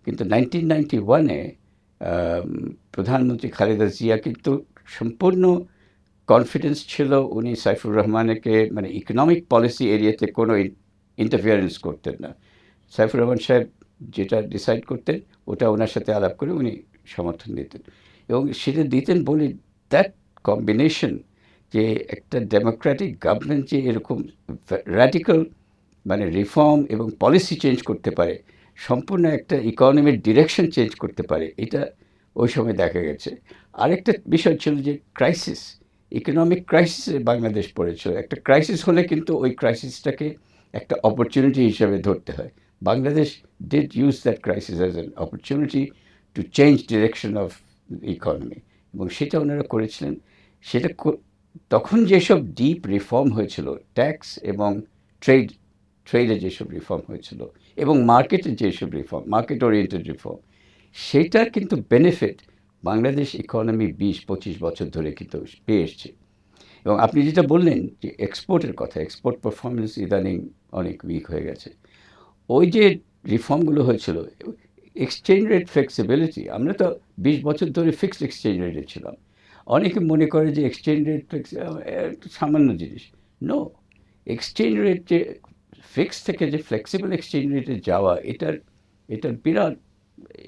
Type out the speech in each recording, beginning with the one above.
কিন্তু 1991-এ প্রধানমন্ত্রী খালেদা জিয়া কিন্তু সম্পূর্ণ কনফিডেন্স ছিল উনি সাইফুর রহমানকে মানে ইকোনমিক পলিসি এরিয়াতে কোনো ইন্টারফিয়ারেন্স করতেন না। সাইফুর রহমান সাহেব যেটা ডিসাইড করতেন ওটা ওনার সাথে আলাপ করে উনি সমর্থন দিতেন এবং সেটা দিতেন বলে দ্যাট কম্বিনেশন যে একটা ডেমোক্রেটিক গভর্নমেন্ট যে এরকম র্যাডিক্যাল মানে রিফর্ম এবং পলিসি চেঞ্জ করতে পারে, সম্পূর্ণ একটা ইকোনমির ডিরেকশন চেঞ্জ করতে পারে, এটা ওই সময় দেখা গেছে। আরেকটা বিষয় ছিল যে ক্রাইসিস, ইকোনমিক ক্রাইসিসে বাংলাদেশ পড়েছিল। একটা ক্রাইসিস হলে কিন্তু ওই ক্রাইসিসটাকে একটা অপরচুনিটি হিসেবে ধরতে হয়। Bangladesh did use that crisis as an opportunity to change direction of economy এবং সেটা ওনারা করেছিলেন। সেটা তখন যেসব ডিপ রিফর্ম হয়েছিল, ট্যাক্স এবং ট্রেডে যেসব রিফর্ম হয়েছিল এবং মার্কেটে যেসব রিফর্ম, মার্কেট ওরিয়েন্টেড রিফর্ম, সেটার কিন্তু বেনিফিট বাংলাদেশ ইকোনমি 20-25 বছর ধরে কিন্তু পেয়ে এসছে। এবং আপনি যেটা বললেন যে এক্সপোর্টের কথা, এক্সপোর্ট পারফরমেন্স ইদানিং অনেক উইক হয়ে গেছে। ওই যে রিফর্মগুলো হয়েছিল, এক্সচেঞ্জ রেট ফ্লেক্সিবিলিটি, আমরা তো 20 বছর ধরে ফিক্সড এক্সচেঞ্জ রেটে ছিলাম। অনেকে মনে করে যে এক্সচেঞ্জ রেট একটু সামান্য জিনিস। নো, এক্সচেঞ্জ রেট যে ফিক্স থেকে যে ফ্লেক্সিবল এক্সচেঞ্জ রেটে যাওয়া, এটার বিরাট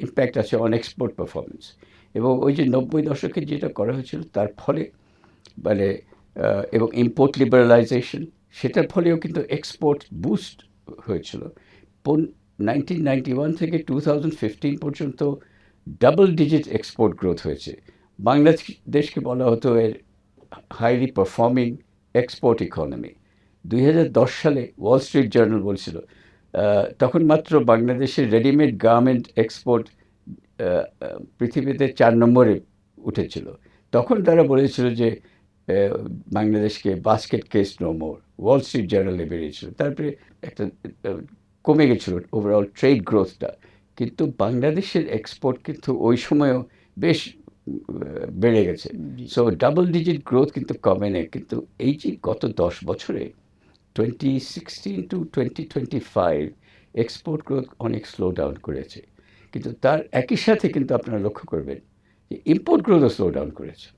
ইম্প্যাক্ট আছে অন এক্সপোর্ট পারফরমেন্স। এবং ওই যে 90 দশকে যেটা করা হয়েছিল তার ফলে মানে এবং ইম্পোর্ট লিবারালাইজেশন, সেটার ফলেও কিন্তু এক্সপোর্ট বুস্ট হয়েছিল। 1991 থেকে 2015 পর্যন্ত ডাবল ডিজিট এক্সপোর্ট গ্রোথ হয়েছে। বাংলাদেশকে বলা হতো এর হাইলি পারফর্মিং এক্সপোর্ট ইকোনমি। 2010 সালে ওয়াল স্ট্রিট জার্নাল বলছিল তখন মাত্র বাংলাদেশের রেডিমেড গার্মেন্ট এক্সপোর্ট পৃথিবীতে 4 নম্বরে উঠেছিল। তখন তারা বলেছিল যে বাংলাদেশকে basket case no more, Wall Street জার্নালে বেরিয়েছিল। তারপরে একটা কমে গেছিল ওভারঅল ট্রেড গ্রোথটা, কিন্তু বাংলাদেশের এক্সপোর্ট কিন্তু ওই সময়ও বেশ বেড়ে গেছে। সো ডাবল ডিজিট গ্রোথ কিন্তু কমে নেই, কিন্তু এই যে গত 10 বছরে 2016 to 2025 এক্সপোর্ট গ্রোথ অনেক স্লো ডাউন করেছে, কিন্তু তার একই সাথে কিন্তু আপনারা লক্ষ্য করবেন যে ইম্পোর্ট গ্রোথও স্লো ডাউন করেছে।